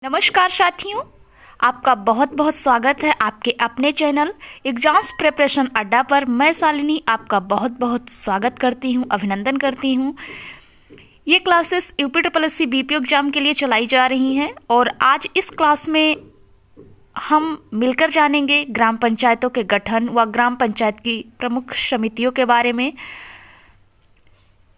नमस्कार साथियों, आपका बहुत बहुत स्वागत है आपके अपने चैनल एग्जाम्स प्रिपरेशन अड्डा पर। मैं शालिनी आपका बहुत बहुत स्वागत करती हूं, अभिनंदन करती हूं। ये क्लासेस यूपी बीपीओ एग्ज़ाम के लिए चलाई जा रही हैं और आज इस क्लास में हम मिलकर जानेंगे ग्राम पंचायतों के गठन व ग्राम पंचायत की प्रमुख समितियों के बारे में।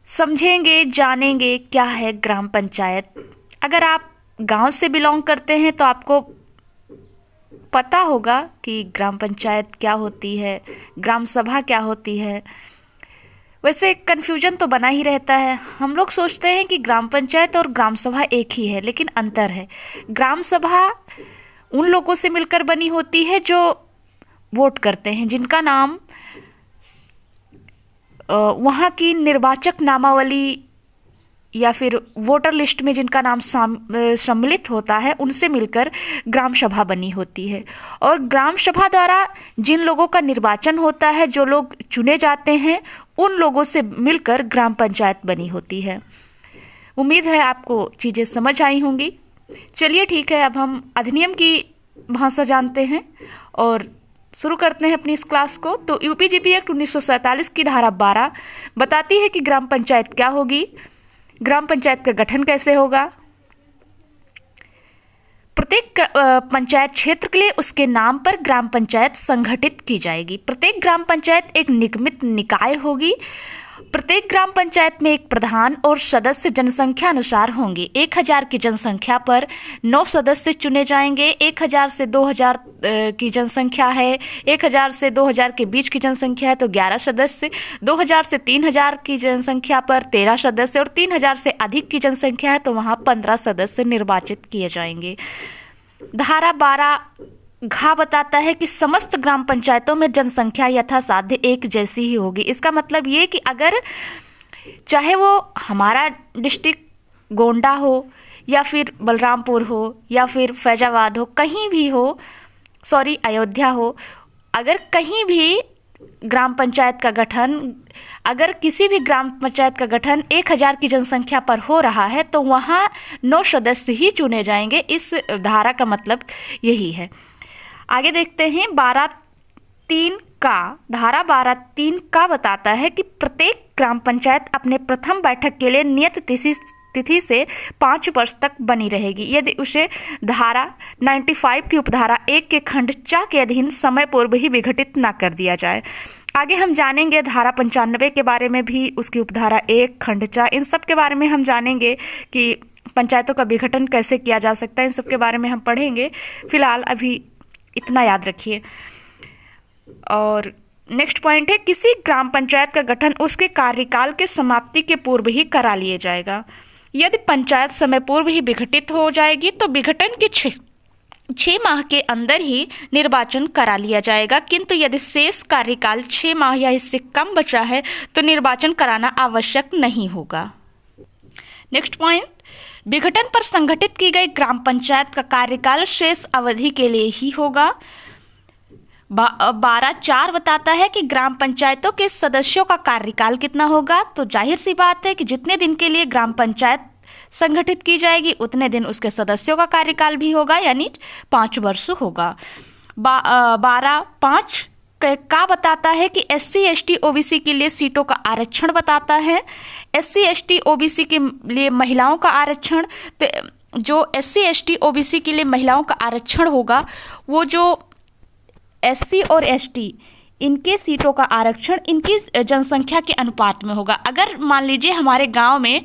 समझेंगे, जानेंगे क्या है ग्राम पंचायत। अगर आप गांव से बिलोंग करते हैं तो आपको पता होगा कि ग्राम पंचायत क्या होती है, ग्राम सभा क्या होती है। वैसे कन्फ्यूजन तो बना ही रहता है। हम लोग सोचते हैं कि ग्राम पंचायत और ग्राम सभा एक ही है, लेकिन अंतर है। ग्राम सभा उन लोगों से मिलकर बनी होती है जो वोट करते हैं, जिनका नाम वहाँ की निर्वाचक नामावली या फिर वोटर लिस्ट में जिनका नाम सम्मिलित होता है, उनसे मिलकर ग्राम सभा बनी होती है। और ग्राम सभा द्वारा जिन लोगों का निर्वाचन होता है, जो लोग चुने जाते हैं, उन लोगों से मिलकर ग्राम पंचायत बनी होती है। उम्मीद है आपको चीज़ें समझ आई होंगी। चलिए ठीक है, अब हम अधिनियम की भाषा जानते हैं और शुरू करते हैं अपनी इस क्लास को। तो यूपीजीपी एक्ट 1947 की धारा 12 बताती है कि ग्राम पंचायत क्या होगी, ग्राम पंचायत का गठन कैसे होगा। प्रत्येक पंचायत क्षेत्र के लिए उसके नाम पर ग्राम पंचायत संगठित की जाएगी। प्रत्येक ग्राम पंचायत एक निगमित निकाय होगी। प्रत्येक ग्राम पंचायत में एक प्रधान और सदस्य जनसंख्या अनुसार होंगे। 1000 की जनसंख्या पर 9 सदस्य चुने जाएंगे। 1000 से 2000 की जनसंख्या है, 1000 से 2000 के बीच की जनसंख्या है तो 11 सदस्य, 2000 से 3000 की जनसंख्या पर 13 सदस्य और 3000 से अधिक की जनसंख्या है तो वहाँ 15 सदस्य निर्वाचित किए जाएंगे। धारा 12 घ बताता है कि समस्त ग्राम पंचायतों में जनसंख्या यथासाध्य एक जैसी ही होगी। इसका मतलब ये कि अगर चाहे वो हमारा डिस्ट्रिक्ट गोंडा हो या फिर बलरामपुर हो या फिर फैजाबाद हो, कहीं भी हो, अयोध्या हो, अगर कहीं भी ग्राम पंचायत का गठन, अगर किसी भी ग्राम पंचायत का गठन 1000 की जनसंख्या पर हो रहा है तो वहाँ 9 सदस्य ही चुने जाएंगे। इस धारा का मतलब यही है। आगे देखते हैं 12(3) का। धारा 12(3) का बताता है कि प्रत्येक ग्राम पंचायत अपने प्रथम बैठक के लिए नियत तिथि से 5 वर्ष तक बनी रहेगी यदि उसे धारा 95 की उपधारा 1 के खंड 4 के अधीन समय पूर्व ही विघटित न कर दिया जाए। आगे हम जानेंगे धारा 95 के बारे में भी, उसकी उपधारा 1 खंड 4, इन सब के बारे में हम जानेंगे कि पंचायतों का विघटन कैसे किया जा सकता है। इन सब के बारे में हम पढ़ेंगे। फिलहाल अभी इतना याद रखिए। और नेक्स्ट पॉइंट है, किसी ग्राम पंचायत का गठन उसके कार्यकाल के समाप्ति के पूर्व ही करा लिया जाएगा। यदि पंचायत समय पूर्व ही विघटित हो जाएगी तो विघटन के 6 माह के अंदर ही निर्वाचन करा लिया जाएगा, किंतु यदि शेष कार्यकाल 6 माह या इससे कम बचा है तो निर्वाचन कराना आवश्यक नहीं होगा। नेक्स्ट पॉइंट, विघटन पर संगठित की गई ग्राम पंचायत का कार्यकाल शेष अवधि के लिए ही होगा। 12(4) बताता है कि ग्राम पंचायतों के सदस्यों का कार्यकाल कितना होगा। तो जाहिर सी बात है कि जितने दिन के लिए ग्राम पंचायत संगठित की जाएगी उतने दिन उसके सदस्यों का कार्यकाल भी होगा, यानी 5 वर्ष होगा। 12(5) का बताता है कि SC ST OBC के लिए सीटों का आरक्षण बताता है। SC ST OBC के लिए महिलाओं का आरक्षण, तो जो SC ST OBC के लिए महिलाओं का आरक्षण होगा, वो जो SC और ST इनके सीटों का आरक्षण इनकी जनसंख्या के अनुपात में होगा। अगर मान लीजिए हमारे गांव में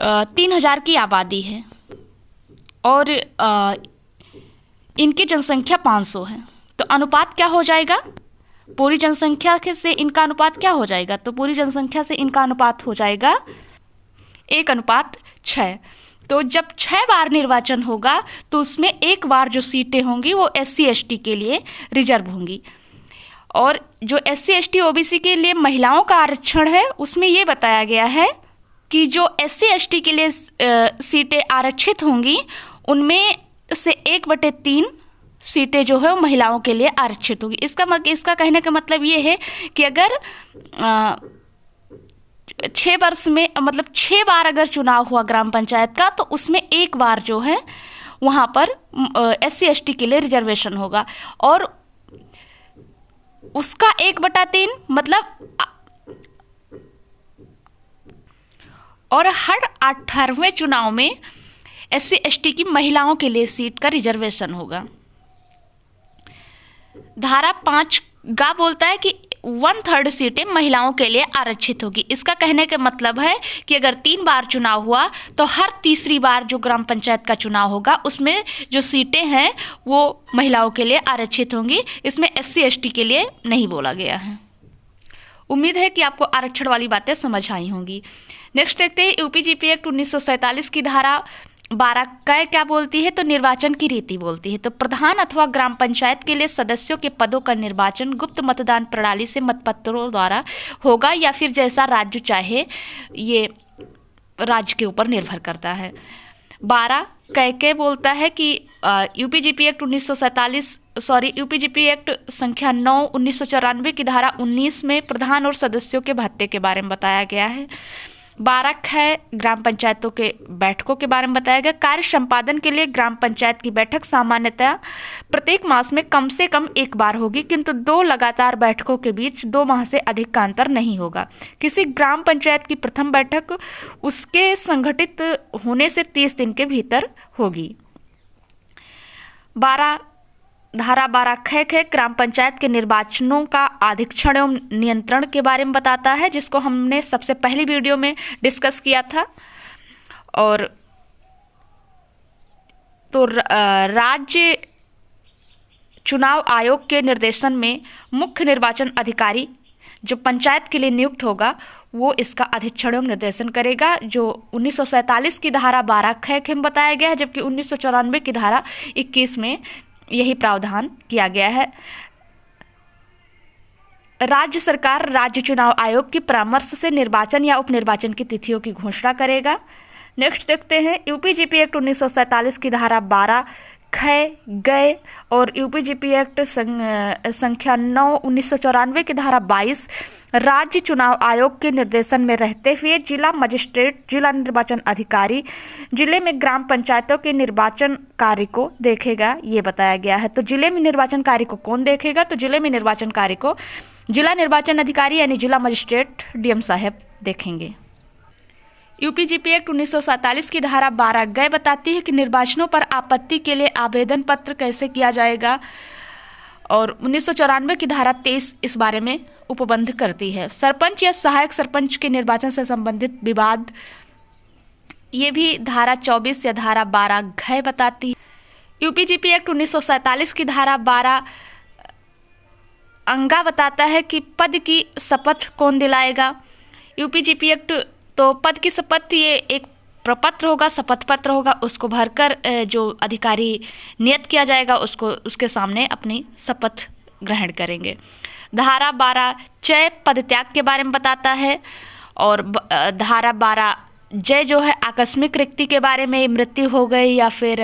3000 की आबादी है और इनकी जनसंख्या 500 है, तो अनुपात क्या हो जाएगा? पूरी जनसंख्या से इनका अनुपात क्या हो जाएगा? तो पूरी जनसंख्या से इनका अनुपात हो जाएगा 1:6। तो जब 6 बार निर्वाचन होगा तो उसमें 1 बार जो सीटें होंगी वो SC ST के लिए रिजर्व होंगी। और जो SC ST OBC के लिए महिलाओं का आरक्षण है, उसमें ये बताया गया है कि जो SC ST के लिए सीटें आरक्षित होंगी उनमें से 1/3 सीटें जो है वो महिलाओं के लिए आरक्षित होगी। इसका कहने का मतलब ये है कि अगर 6 वर्ष में मतलब 6 बार अगर चुनाव हुआ ग्राम पंचायत का, तो उसमें एक बार जो है वहाँ पर SC/ST के लिए रिजर्वेशन होगा, और उसका 1/3 मतलब, और हर 18वें चुनाव में SC/ST की महिलाओं के लिए सीट का रिजर्वेशन होगा। धारा 5 गा बोलता है कि 1/3 सीटें महिलाओं के लिए आरक्षित होगी। इसका कहने का मतलब है कि अगर 3 बार चुनाव हुआ तो हर तीसरी बार जो ग्राम पंचायत का चुनाव होगा उसमें जो सीटें हैं वो महिलाओं के लिए आरक्षित होंगी। इसमें SC/ST के लिए नहीं बोला गया है। उम्मीद है कि आपको आरक्षण वाली बातें समझ आई होंगी। नेक्स्ट देखते हैं UPGP एक्ट 1947 की धारा 12 क्या बोलती है, तो निर्वाचन की रीति बोलती है। तो प्रधान अथवा ग्राम पंचायत के लिए सदस्यों के पदों का निर्वाचन गुप्त मतदान प्रणाली से मतपत्रों द्वारा होगा, या फिर जैसा राज्य चाहे, ये राज्य के ऊपर निर्भर करता है। 12 क्या बोलता है कि UPGP एक्ट 1947 UPGP एक्ट संख्या 9 1994 की धारा 19 में प्रधान और सदस्यों के भत्ते के बारे में बताया गया है। 12 है ग्राम पंचायतों के बैठकों के बारे में बताया गया। कार्य संपादन के लिए ग्राम पंचायत की बैठक सामान्यतः प्रत्येक मास में कम से कम एक बार होगी, किंतु 2 लगातार बैठकों के बीच 2 माह से अधिक का अंतर नहीं होगा। किसी ग्राम पंचायत की प्रथम बैठक उसके संगठित होने से 30 दिन के भीतर होगी। धारा 12 ख ग्राम पंचायत के निर्वाचनों का आरक्षण एवं नियंत्रण के बारे में बताता है, जिसको हमने सबसे पहली वीडियो में डिस्कस किया था। और तो राज्य चुनाव आयोग के निर्देशन में मुख्य निर्वाचन अधिकारी जो पंचायत के लिए नियुक्त होगा वो इसका अधीक्षण एवं निर्देशन करेगा, जो 1947 की धारा 12 ख में बताया गया है, जबकि 1994 की धारा 21 में यही प्रावधान किया गया है। राज्य सरकार राज्य चुनाव आयोग की परामर्श से निर्वाचन या उपनिर्वाचन की तिथियों की घोषणा करेगा। नेक्स्ट देखते हैं UPGP एक्ट 1947 की धारा 12 ख गए और UPGP एक्ट संख्या 9 1994 की धारा 22 राज्य चुनाव आयोग के निर्देशन में रहते हुए जिला मजिस्ट्रेट, जिला निर्वाचन अधिकारी जिले में ग्राम पंचायतों के निर्वाचन कार्य को देखेगा, ये बताया गया है। तो जिले में निर्वाचन कार्य को कौन देखेगा, तो जिले में निर्वाचन कार्य को जिला निर्वाचन अधिकारी यानी जिला मजिस्ट्रेट DM साहब देखेंगे। UPGP एक्ट 1947 की धारा 12 ग बताती है कि निर्वाचनों पर आपत्ति के लिए आवेदन पत्र कैसे किया जाएगा, और 1994 की धारा 23 इस बारे में उपबंध करती है। सरपंच या सहायक सरपंच के निर्वाचन से संबंधित विवाद, ये भी धारा 24 या धारा 12 घ बताती है। UPGP एक्ट 1947 की धारा 12 अंगा बताता है कि पद की शपथ कौन दिलाएगा। UPGP एक्ट तो पद की शपथ ये एक प्रपत्र होगा, शपथ पत्र होगा, उसको भरकर जो अधिकारी नियत किया जाएगा उसको उसके सामने अपनी शपथ ग्रहण करेंगे। धारा 12 च पद त्याग के बारे में बताता है, और धारा 12 जय जो है आकस्मिक रिक्ति के बारे में, मृत्यु हो गई या फिर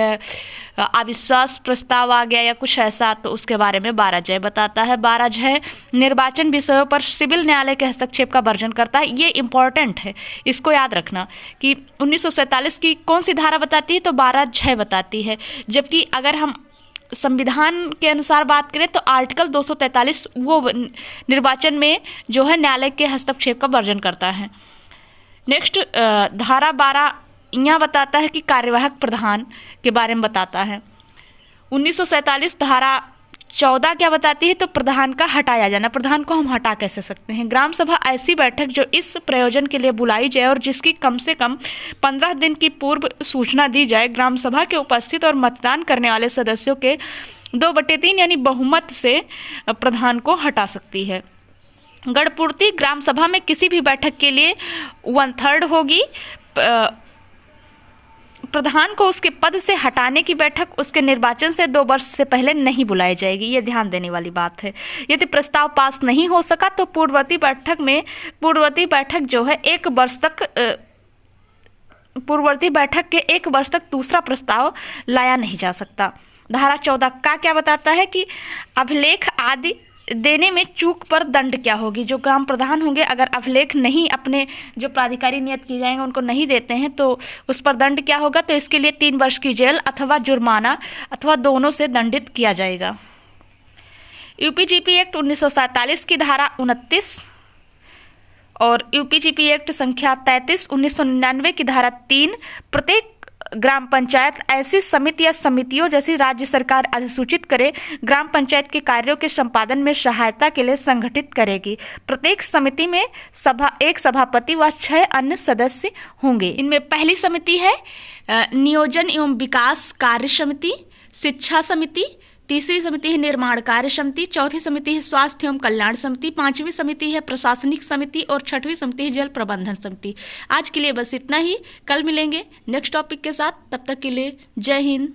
अविश्वास प्रस्ताव आ गया या कुछ ऐसा, तो उसके बारे में 12 जय बताता है। 12 जय निर्वाचन विषयों पर सिविल न्यायालय के हस्तक्षेप का वर्जन करता है। ये इंपॉर्टेंट है, इसको याद रखना कि 1947 की कौन सी धारा बताती है, तो 12 जय बताती है। जबकि अगर हम संविधान के अनुसार बात करें तो आर्टिकल 243 वो निर्वाचन में जो है न्यायालय के हस्तक्षेप का वर्जन करता है। नेक्स्ट धारा 12 यहाँ बताता है कि कार्यवाहक प्रधान के बारे में बताता है। 1947 धारा 14 क्या बताती है, तो प्रधान का हटाया जाना। प्रधान को हम हटा कैसे सकते हैं। ग्राम सभा ऐसी बैठक जो इस प्रयोजन के लिए बुलाई जाए और जिसकी कम से कम 15 दिन की पूर्व सूचना दी जाए। ग्राम सभा के उपस्थित और मतदान करने वाले सदस्यों के 2/3 यानी बहुमत से प्रधान को हटा सकती है। गणपूर्ति ग्राम सभा में किसी भी बैठक के लिए 1/3 होगी। प्रधान को उसके पद से हटाने की बैठक उसके निर्वाचन से 2 वर्ष से पहले नहीं बुलाई जाएगी, ये ध्यान देने वाली बात है। यदि प्रस्ताव पास नहीं हो सका तो पूर्ववर्ती बैठक जो है 1 वर्ष तक पूर्ववर्ती बैठक के 1 वर्ष तक दूसरा प्रस्ताव लाया नहीं जा सकता। धारा 14 का क्या बताता है कि अभिलेख आदि देने में चूक पर दंड क्या होगी। जो ग्राम प्रधान होंगे अगर अभिलेख नहीं अपने जो प्राधिकारी नियत किए जाएंगे उनको नहीं देते हैं तो उस पर दंड क्या होगा। तो इसके लिए 3 वर्ष की जेल अथवा जुर्माना अथवा दोनों से दंडित किया जाएगा। यूपीजीपी एक्ट 1947 की धारा 29 और यूपीजीपी एक्ट संख्या 33 1999 की धारा 3 प्रत्येक ग्राम पंचायत ऐसी समिति या समितियों जैसी राज्य सरकार अधिसूचित करे ग्राम पंचायत के कार्यों के संपादन में सहायता के लिए संगठित करेगी। प्रत्येक समिति में एक सभापति व 6 अन्य सदस्य होंगे। इनमें पहली समिति है नियोजन एवं विकास कार्य समिति, शिक्षा समिति, तीसरी समिति है निर्माण कार्य समिति, चौथी समिति है स्वास्थ्य एवं कल्याण समिति, 5वीं समिति है प्रशासनिक समिति और 6वीं समिति है जल प्रबंधन समिति। आज के लिए बस इतना ही, कल मिलेंगे नेक्स्ट टॉपिक के साथ। तब तक के लिए जय हिंद।